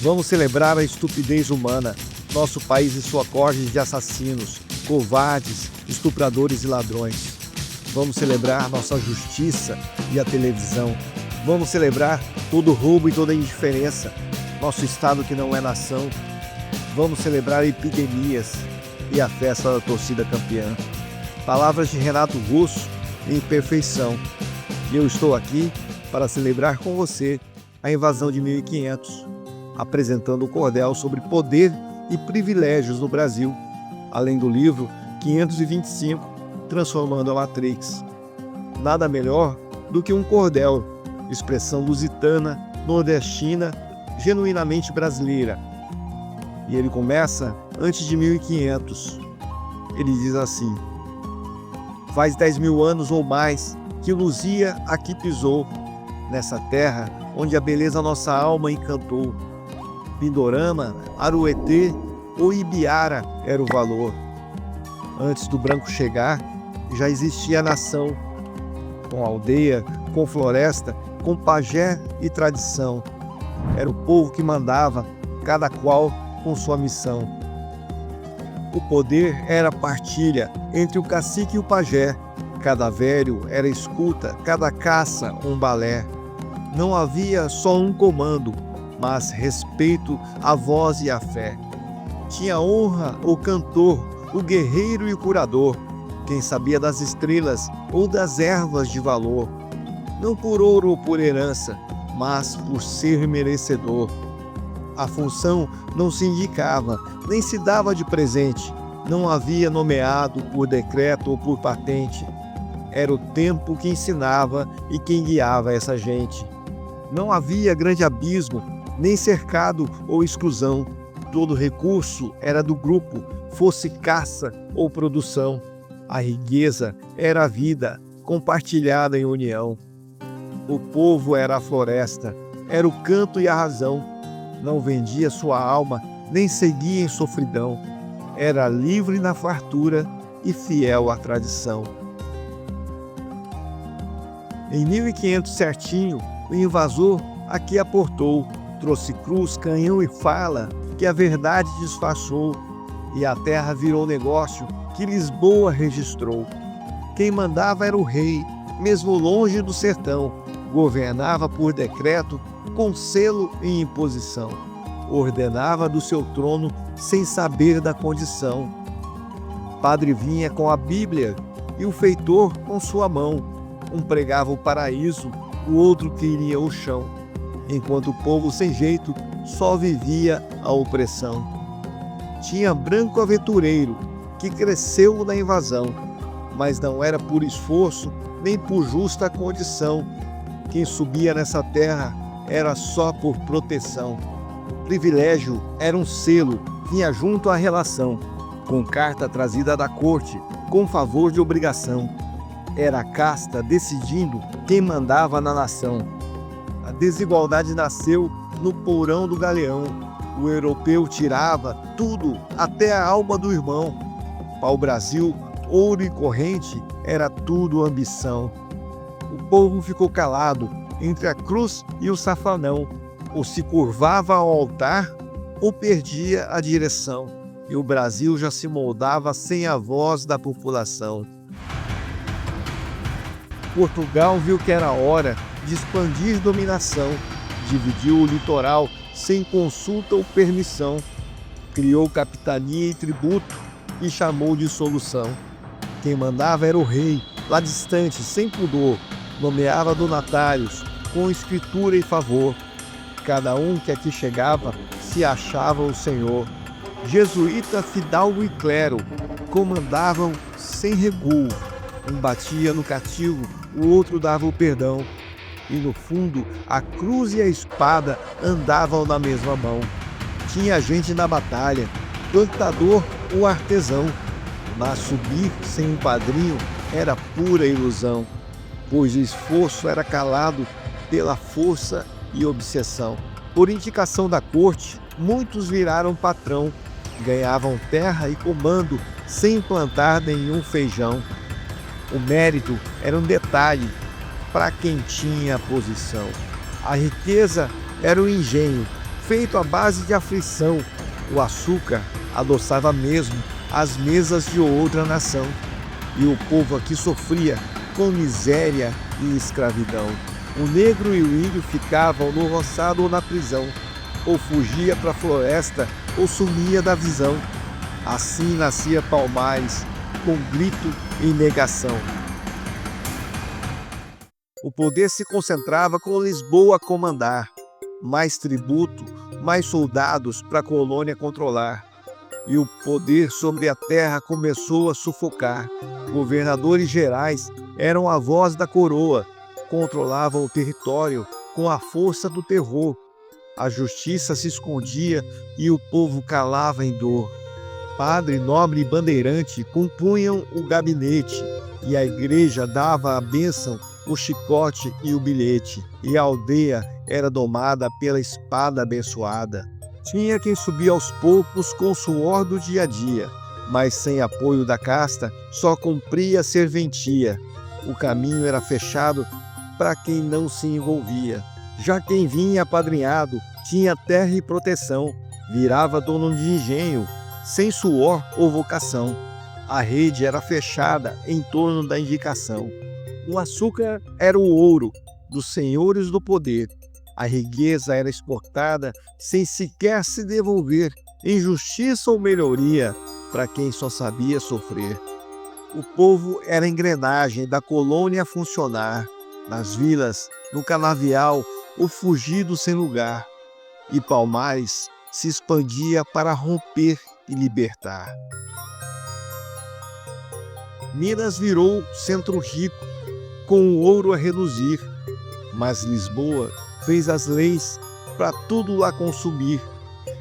Vamos celebrar a estupidez humana, nosso país e sua corte de assassinos, covardes, estupradores e ladrões. Vamos celebrar nossa justiça e a televisão. Vamos celebrar todo roubo e toda indiferença, nosso Estado que não é nação. Vamos celebrar epidemias e a festa da torcida campeã. Palavras de Renato Russo em perfeição. E eu estou aqui para celebrar com você a invasão de 1500, apresentando o cordel sobre poder e privilégios no Brasil, além do livro 525, Transformando a Matrix. Nada melhor do que um cordel, expressão lusitana, nordestina, genuinamente brasileira. E ele começa antes de 1500. Ele diz assim: faz 10.000 anos ou mais que Luzia aqui pisou, nessa terra onde a beleza nossa alma encantou. Pindorama, Aruetê ou Ibiara era o valor. Antes do branco chegar, já existia a nação, com aldeia, com floresta, com pajé e tradição. Era o povo que mandava, cada qual com sua missão. O poder era partilha entre o cacique e o pajé. Cada velho era escuta, cada caça um balé. Não havia só um comando, mas respeito à voz e à fé. Tinha honra o cantor, o guerreiro e o curador, quem sabia das estrelas ou das ervas de valor, não por ouro ou por herança, mas por ser merecedor. A função não se indicava, nem se dava de presente, não havia nomeado por decreto ou por patente. Era o tempo que ensinava e quem guiava essa gente. Não havia grande abismo, nem cercado ou exclusão. Todo recurso era do grupo, fosse caça ou produção. A riqueza era a vida, compartilhada em união. O povo era a floresta, era o canto e a razão. Não vendia sua alma, nem seguia em sofridão. Era livre na fartura e fiel à tradição. Em 1500 certinho, o invasor aqui aportou, trouxe cruz, canhão e fala, que a verdade disfarçou, e a terra virou negócio que Lisboa registrou. Quem mandava era o rei, mesmo longe do sertão, governava por decreto, com selo e imposição. Ordenava do seu trono sem saber da condição. Padre vinha com a Bíblia e o feitor com sua mão. Um pregava o paraíso, o outro queria o chão, enquanto o povo sem jeito só vivia a opressão. Tinha branco aventureiro que cresceu na invasão, mas não era por esforço nem por justa condição. Quem subia nessa terra era só por proteção. Privilégio era um selo, vinha junto à relação, com carta trazida da corte, com favor de obrigação. Era a casta decidindo quem mandava na nação. A desigualdade nasceu no porão do galeão. O europeu tirava tudo, até a alma do irmão. Para o Brasil, ouro e corrente era tudo ambição. O povo ficou calado entre a cruz e o safanão. Ou se curvava ao altar, ou perdia a direção. E o Brasil já se moldava sem a voz da população. Portugal viu que era hora de expandir dominação, dividiu o litoral sem consulta ou permissão, criou capitania e tributo e chamou de solução. Quem mandava era o rei, lá distante, sem pudor, nomeava donatários, com escritura e favor. Cada um que aqui chegava se achava o senhor. Jesuíta, fidalgo e clero comandavam sem regulo. Um batia no cativo, o outro dava o perdão. E no fundo, a cruz e a espada andavam na mesma mão. Tinha gente na batalha, plantador ou artesão, mas subir sem um padrinho era pura ilusão, pois o esforço era calado pela força e obsessão. Por indicação da corte, muitos viraram patrão, ganhavam terra e comando sem plantar nenhum feijão. O mérito era um detalhe para quem tinha a posição. A riqueza era o engenho, feito à base de aflição. O açúcar adoçava mesmo as mesas de outra nação. E o povo aqui sofria com miséria e escravidão. O negro e o índio ficavam no roçado ou na prisão, ou fugia para a floresta ou sumia da visão. Assim nascia Palmares, com grito e negação. O poder se concentrava com Lisboa a comandar. Mais tributo, mais soldados para a colônia controlar. E o poder sobre a terra começou a sufocar. Governadores gerais eram a voz da coroa, controlavam o território com a força do terror. A justiça se escondia e o povo calava em dor. Padre, nobre e bandeirante compunham o gabinete, e a igreja dava a bênção, o chicote e o bilhete, e a aldeia era domada pela espada abençoada. Tinha quem subia aos poucos com o suor do dia a dia, mas sem apoio da casta, só cumpria serventia. O caminho era fechado para quem não se envolvia. Já quem vinha apadrinhado tinha terra e proteção, virava dono de engenho, sem suor ou vocação. A rede era fechada em torno da indicação. O açúcar era o ouro dos senhores do poder. A riqueza era exportada sem sequer se devolver, em justiça ou melhoria, para quem só sabia sofrer. O povo era a engrenagem da colônia a funcionar. Nas vilas, no canavial, o fugido sem lugar. E Palmares se expandia para romper e libertar. Minas virou centro rico, com o ouro a reluzir, mas Lisboa fez as leis para tudo lá consumir,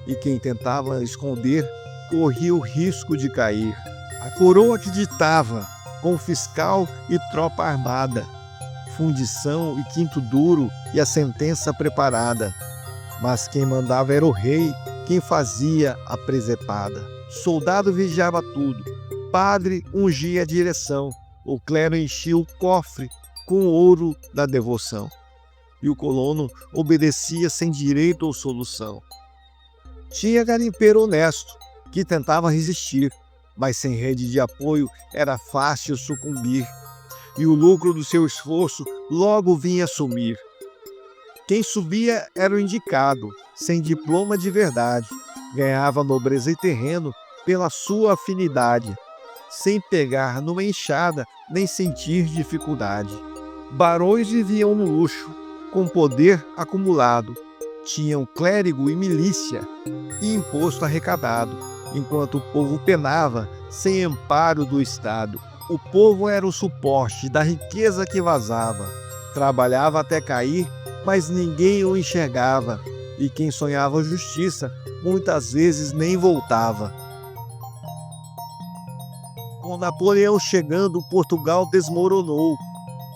e quem tentava esconder corria o risco de cair. A coroa acreditava, com fiscal e tropa armada, fundição e quinto duro e a sentença preparada. Mas quem mandava era o rei, quem fazia a presepada. Soldado vigiava tudo, padre ungia a direção, o clero enchia o cofre com o ouro da devoção. E o colono obedecia sem direito ou solução. Tinha garimpeiro honesto, que tentava resistir, mas sem rede de apoio era fácil sucumbir, e o lucro do seu esforço logo vinha sumir. Quem subia era o indicado, sem diploma de verdade, ganhava nobreza e terreno pela sua afinidade, sem pegar numa enxada nem sentir dificuldade. Barões viviam no luxo, com poder acumulado, tinham clérigo e milícia e imposto arrecadado, enquanto o povo penava sem amparo do Estado. O povo era o suporte da riqueza que vazava, trabalhava até cair, mas ninguém o enxergava, e quem sonhava justiça muitas vezes nem voltava. Com Napoleão chegando, Portugal desmoronou.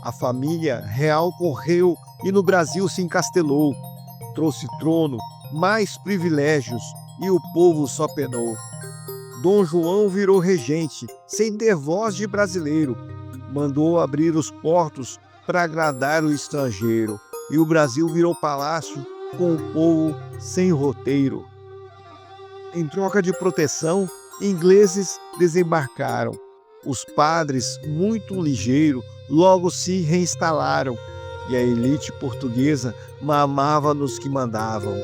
A família real correu e no Brasil se encastelou. Trouxe trono, mais privilégios e o povo só penou. Dom João virou regente, sem ter voz de brasileiro. Mandou abrir os portos para agradar o estrangeiro. E o Brasil virou palácio com o povo sem roteiro. Em troca de proteção, ingleses desembarcaram. Os padres, muito ligeiros, logo se reinstalaram, e a elite portuguesa mamava nos que mandavam.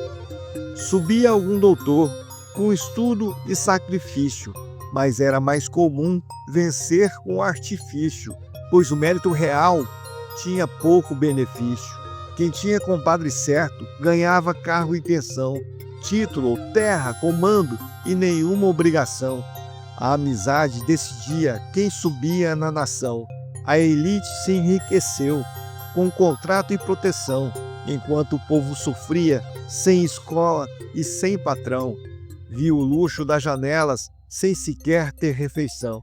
Subia algum doutor, com estudo e sacrifício, mas era mais comum vencer com artifício, pois o mérito real tinha pouco benefício. Quem tinha compadre certo ganhava cargo e pensão, título, terra, comando e nenhuma obrigação. A amizade decidia quem subia na nação. A elite se enriqueceu com contrato e proteção, enquanto o povo sofria sem escola e sem patrão. Viu o luxo das janelas sem sequer ter refeição.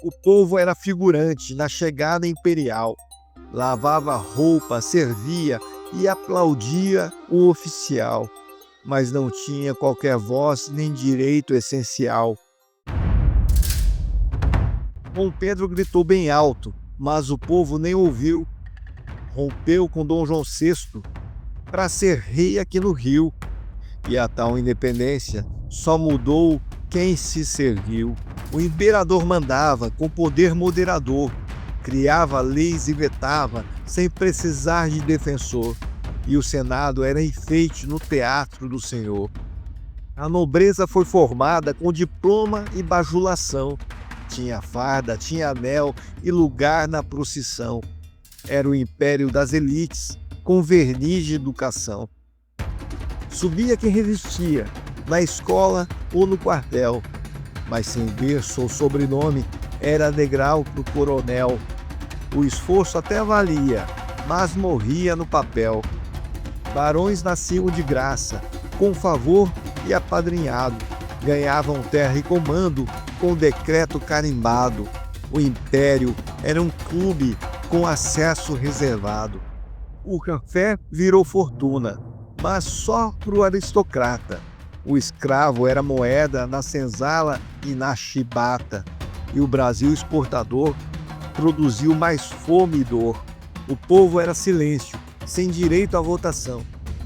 O povo era figurante na chegada imperial. Lavava roupa, servia e aplaudia o oficial, mas não tinha qualquer voz nem direito essencial. Dom Pedro gritou bem alto, mas o povo nem ouviu. Rompeu com Dom João VI para ser rei aqui no Rio. E a tal independência só mudou quem se serviu. O imperador mandava com poder moderador, criava leis e vetava sem precisar de defensor. E o Senado era enfeite no teatro do Senhor. A nobreza foi formada com diploma e bajulação. Tinha farda, tinha anel e lugar na procissão. Era o império das elites, com verniz de educação. Subia quem resistia, na escola ou no quartel, mas sem berço ou sobrenome, era degrau pro coronel. O esforço até valia, mas morria no papel. Barões nasciam de graça, com favor e apadrinhado, ganhavam terra e comando com decreto carimbado. O império era um clube com acesso reservado. O café virou fortuna, mas só para o aristocrata. O escravo era moeda na senzala e na chibata. E o Brasil exportador produziu mais fome e dor. O povo era silêncio, sem direito à votação.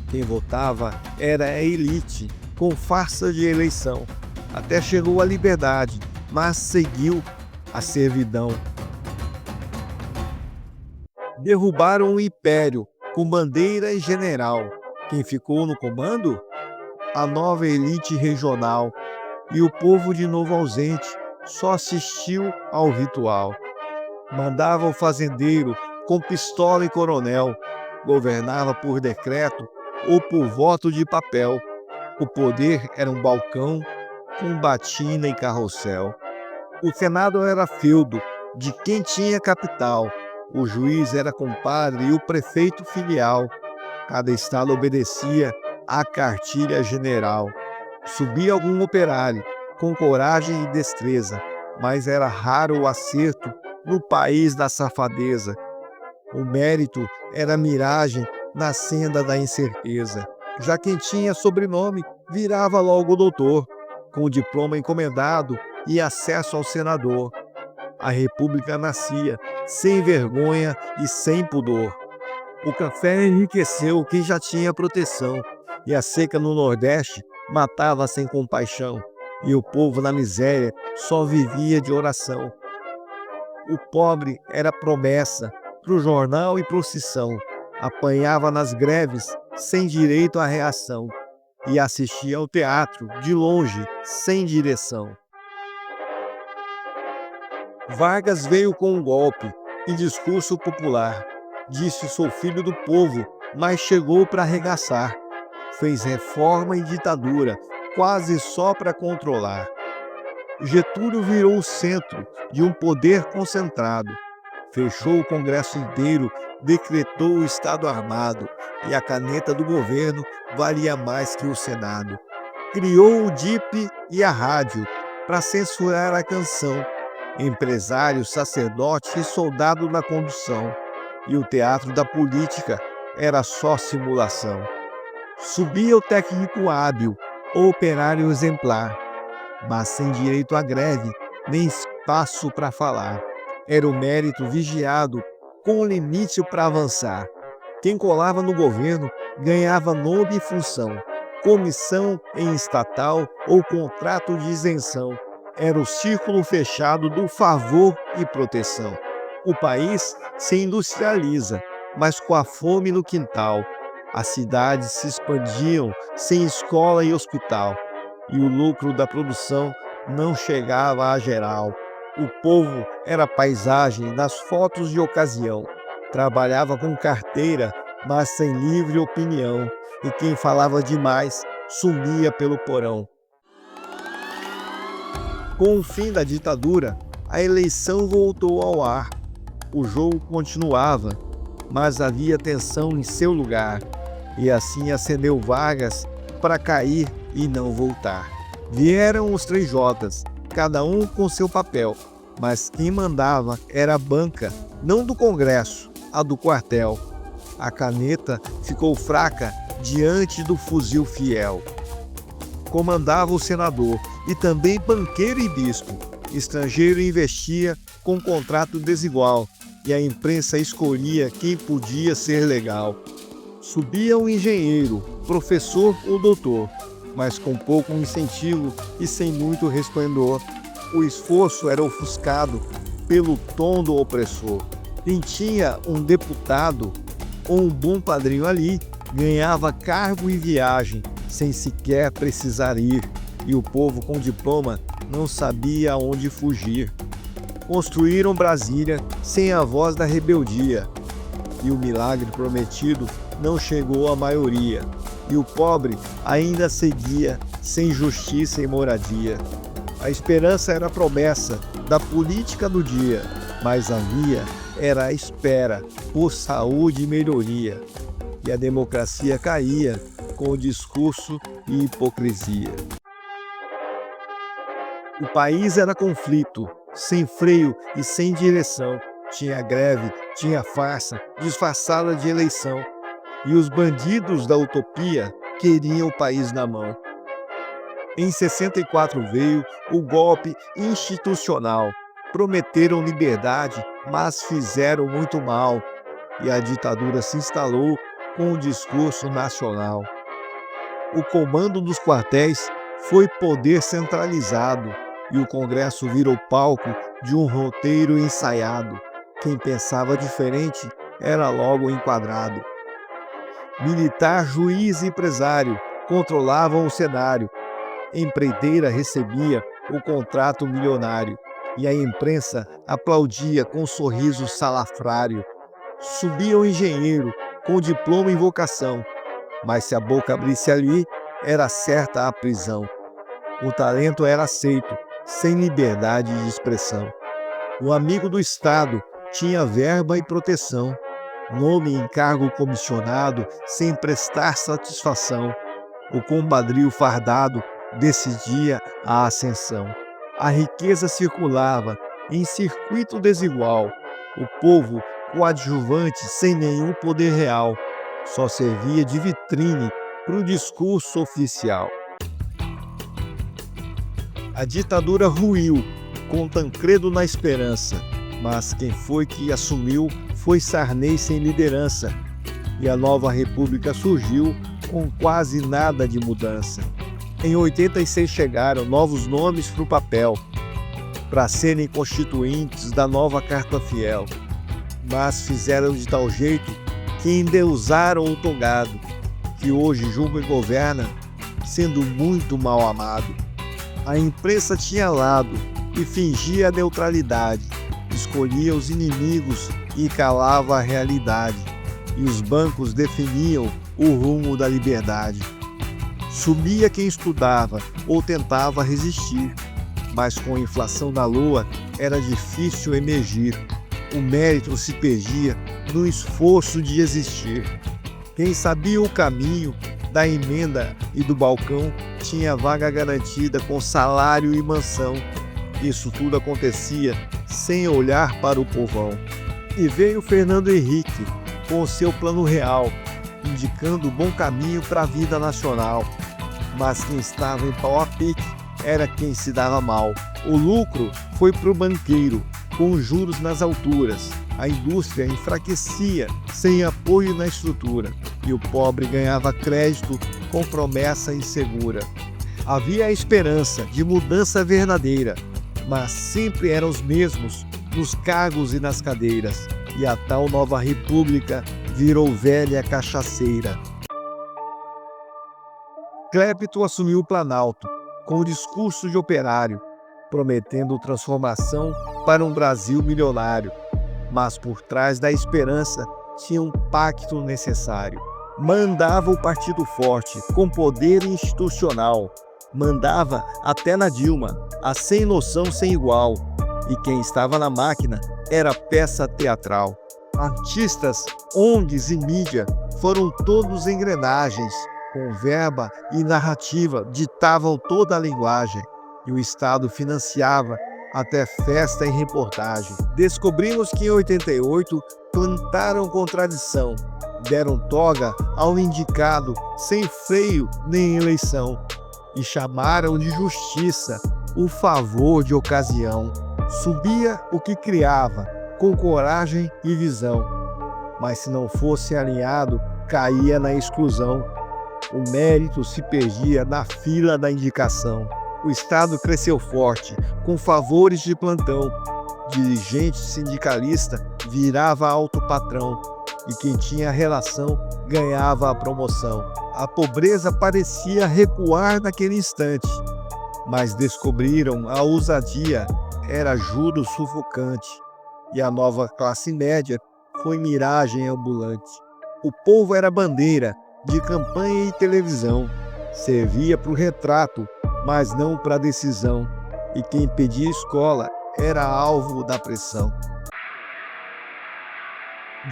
Quem votava era a elite, com farsa de eleição. Até chegou a liberdade, mas seguiu a servidão. Derrubaram o império com bandeira e general. Quem ficou no comando? A nova elite regional. E o povo de novo ausente só assistiu ao ritual. Mandava o fazendeiro com pistola e coronel. Governava por decreto ou por voto de papel. O poder era um balcão com batina e carrossel. O Senado era feudo de quem tinha capital. O juiz era compadre e o prefeito filial. Cada estado obedecia à cartilha general. Subia algum operário, com coragem e destreza, mas era raro o acerto no país da safadeza. O mérito era miragem na senda da incerteza. Já quem tinha sobrenome virava logo doutor, com diploma encomendado e acesso ao senador. A república nascia sem vergonha e sem pudor. O café enriqueceu quem já tinha proteção, e a seca no Nordeste matava sem compaixão, e o povo na miséria só vivia de oração. O pobre era promessa pro jornal e procissão, apanhava nas greves sem direito à reação, e assistia ao teatro de longe, sem direção. Vargas veio com um golpe e discurso popular. Disse: sou filho do povo, mas chegou para arregaçar. Fez reforma e ditadura, quase só para controlar. Getúlio virou o centro de um poder concentrado. Fechou o Congresso inteiro, decretou o Estado Armado, e a caneta do governo valia mais que o Senado. Criou o DIP e a rádio para censurar a canção. Empresário, sacerdote e soldado na condução. E o teatro da política era só simulação. Subia o técnico hábil, o operário exemplar, mas sem direito à greve, nem espaço para falar. Era o mérito vigiado, com limite para avançar. Quem colava no governo ganhava nome e função, comissão em estatal ou contrato de isenção. Era o círculo fechado do favor e proteção. O país se industrializa, mas com a fome no quintal. As cidades se expandiam sem escola e hospital. E o lucro da produção não chegava a geral. O povo era paisagem nas fotos de ocasião. Trabalhava com carteira, mas sem livre opinião. E quem falava demais sumia pelo porão. Com o fim da ditadura, a eleição voltou ao ar. O jogo continuava, mas havia tensão em seu lugar. E assim acendeu Vargas para cair e não voltar. Vieram os 3 J's, cada um com seu papel. Mas quem mandava era a banca, não do Congresso, a do quartel. A caneta ficou fraca diante do fuzil fiel. Comandava o senador e também banqueiro e bispo. Estrangeiro investia com contrato desigual e a imprensa escolhia quem podia ser legal. Subia o engenheiro, professor ou doutor, mas com pouco incentivo e sem muito resplendor. O esforço era ofuscado pelo tom do opressor. Quem tinha um deputado ou um bom padrinho ali ganhava cargo e viagem sem sequer precisar ir, e o povo com diploma não sabia aonde fugir. Construíram Brasília sem a voz da rebeldia, e o milagre prometido não chegou à maioria, e o pobre ainda seguia sem justiça e moradia. A esperança era a promessa da política do dia, mas havia era a espera por saúde e melhoria, e a democracia caía com o discurso e hipocrisia. O país era conflito, sem freio e sem direção. Tinha greve, tinha farsa, disfarçada de eleição. E os bandidos da utopia queriam o país na mão. Em 64 veio o golpe institucional. Prometeram liberdade, mas fizeram muito mal. E a ditadura se instalou com o discurso nacional. O comando dos quartéis foi poder centralizado e o Congresso virou palco de um roteiro ensaiado. Quem pensava diferente era logo enquadrado. Militar, juiz e empresário controlavam o cenário. Empreiteira recebia o contrato milionário e a imprensa aplaudia com um sorriso salafrário. Subia o engenheiro com diploma e vocação, mas se a boca abrisse ali, era certa a prisão. O talento era aceito, sem liberdade de expressão. O amigo do Estado tinha verba e proteção, nome em cargo comissionado, sem prestar satisfação. O compadrio fardado decidia a ascensão. A riqueza circulava em circuito desigual. O povo, coadjuvante sem nenhum poder real, só servia de vitrine para o discurso oficial. A ditadura ruiu, com Tancredo na esperança, mas quem foi que assumiu foi Sarney sem liderança, e a nova república surgiu com quase nada de mudança. Em 86 chegaram novos nomes para o papel, para serem constituintes da nova Carta Fiel, mas fizeram de tal jeito que endeusaram o togado, que hoje julga e governa, sendo muito mal amado. A imprensa tinha lado e fingia a neutralidade, escolhia os inimigos e calava a realidade, e os bancos definiam o rumo da liberdade. Sumia quem estudava ou tentava resistir, mas com a inflação da lua era difícil emergir. O mérito se perdia no esforço de existir. Quem sabia o caminho da emenda e do balcão tinha vaga garantida com salário e mansão. Isso tudo acontecia sem olhar para o povão. E veio Fernando Henrique com o seu plano real, indicando o bom caminho para a vida nacional. Mas quem estava em pau a pique era quem se dava mal. O lucro foi para o banqueiro, com juros nas alturas. A indústria enfraquecia, sem apoio na estrutura, e o pobre ganhava crédito com promessa insegura. Havia a esperança de mudança verdadeira, mas sempre eram os mesmos nos cargos e nas cadeiras, e a tal nova república virou velha cachaceira. Clepto assumiu o Planalto, com o discurso de operário, prometendo transformação para um Brasil milionário. Mas por trás da esperança tinha um pacto necessário. Mandava o partido forte, com poder institucional. Mandava até na Dilma, a sem noção sem igual. E quem estava na máquina era peça teatral. Artistas, ONGs e mídia foram todos engrenagens. Com verba e narrativa ditavam toda a linguagem. E o Estado financiava até festa e reportagem. Descobrimos que em 88 plantaram contradição, deram toga ao indicado sem freio nem eleição e chamaram de justiça o favor de ocasião. Subia o que criava, com coragem e visão, mas se não fosse alinhado, caía na exclusão. O mérito se perdia na fila da indicação. O Estado cresceu forte, com favores de plantão. Dirigente sindicalista virava alto patrão, e quem tinha relação ganhava a promoção. A pobreza parecia recuar naquele instante, mas descobriram a ousadia era juros sufocante, e a nova classe média foi miragem ambulante. O povo era bandeira de campanha e televisão, servia para o retrato, mas não para a decisão, e quem pedia escola era alvo da pressão.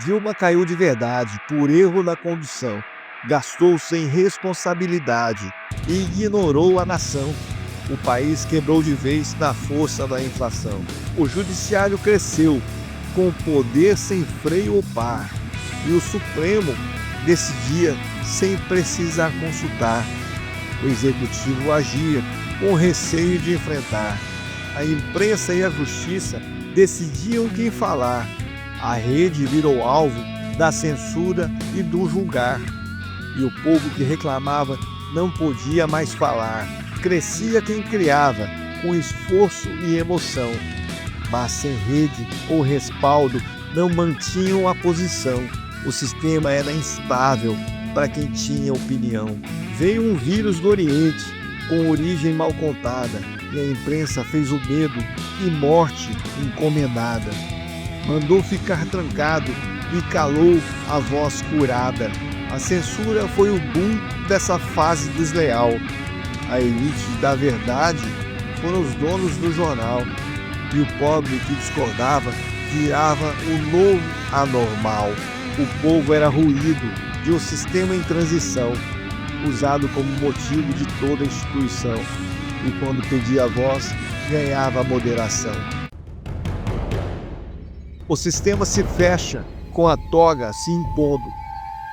Dilma caiu de verdade por erro na condução, gastou sem responsabilidade e ignorou a nação. O país quebrou de vez na força da inflação. O judiciário cresceu, com poder sem freio ou par, e o Supremo decidia sem precisar consultar. O executivo agia com receio de enfrentar. A imprensa e a justiça decidiam quem falar. A rede virou alvo da censura e do julgar. E o povo que reclamava não podia mais falar. Crescia quem criava, com esforço e emoção. Mas sem rede ou respaldo, não mantinham a posição. O sistema era instável para quem tinha opinião. Veio um vírus do Oriente, com origem mal contada, e a imprensa fez o medo e morte encomendada. Mandou ficar trancado e calou a voz curada. A censura foi o boom dessa fase desleal. A elite da verdade foram os donos do jornal, e o pobre que discordava virava o novo anormal. O povo era ruído de um sistema em transição, usado como motivo de toda instituição, e quando pedia voz, ganhava moderação. O sistema se fecha com a toga se impondo.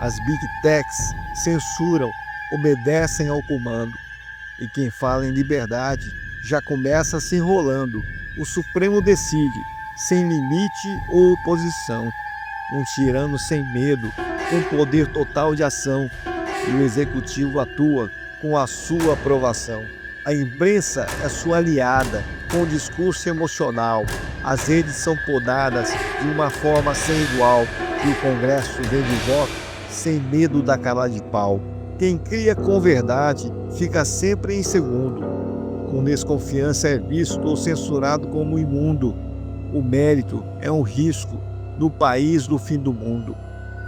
As Big Techs censuram, obedecem ao comando. E quem fala em liberdade já começa se enrolando. O Supremo decide, sem limite ou oposição. Um tirano sem medo, com poder total de ação. E o Executivo atua com a sua aprovação. A imprensa é sua aliada, com discurso emocional. As redes são podadas de uma forma sem igual, e o Congresso vem de voto sem medo da cara de pau. Quem cria com verdade fica sempre em segundo. Com desconfiança é visto ou censurado como imundo. O mérito é um risco no país do fim do mundo.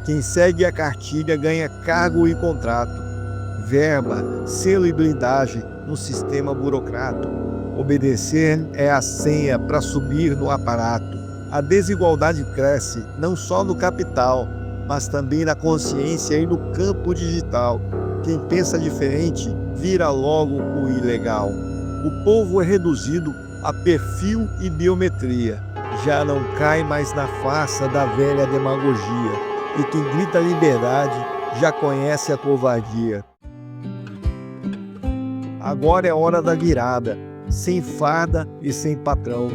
Quem segue a cartilha ganha cargo e contrato, verba, selo e blindagem no sistema burocrato. Obedecer é a senha para subir no aparato. A desigualdade cresce não só no capital, mas também na consciência e no campo digital. Quem pensa diferente vira logo o ilegal. O povo é reduzido a perfil e biometria. Já não cai mais na farsa da velha demagogia. E quem grita liberdade já conhece a covardia. Agora é hora da virada, sem farda e sem patrão.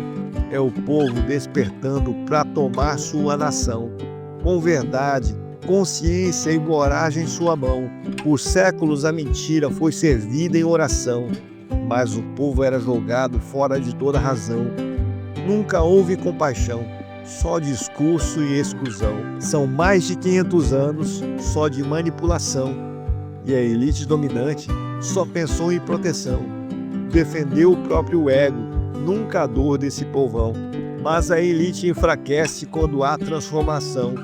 É o povo despertando para tomar sua nação. Com verdade, consciência e coragem em sua mão. Por séculos a mentira foi servida em oração, mas o povo era jogado fora de toda razão. Nunca houve compaixão, só discurso e exclusão. São mais de 500 anos só de manipulação, e a elite dominante só pensou em proteção. Defendeu o próprio ego, nunca a dor desse povão. Mas a elite enfraquece quando há transformação,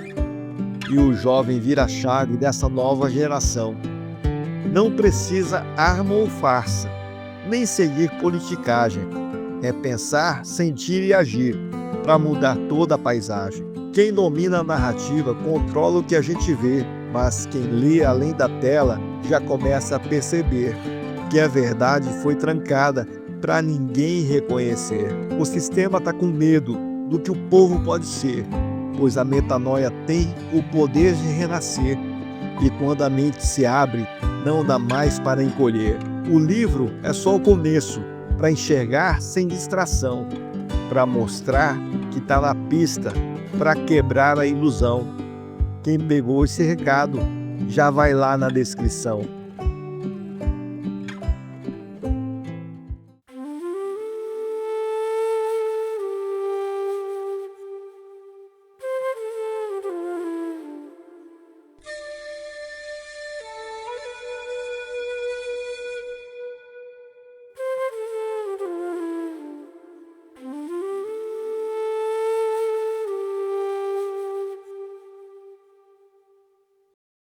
e o jovem vira a chave dessa nova geração. Não precisa arma ou farsa, nem seguir politicagem. É pensar, sentir e agir, para mudar toda a paisagem. Quem domina a narrativa controla o que a gente vê, mas quem lê além da tela já começa a perceber que a verdade foi trancada para ninguém reconhecer. O sistema está com medo do que o povo pode ser, pois a metanoia tem o poder de renascer, e quando a mente se abre, não dá mais para encolher. O livro é só o começo, para enxergar sem distração, para mostrar que está na pista, para quebrar a ilusão. Quem pegou esse recado, já vai lá na descrição.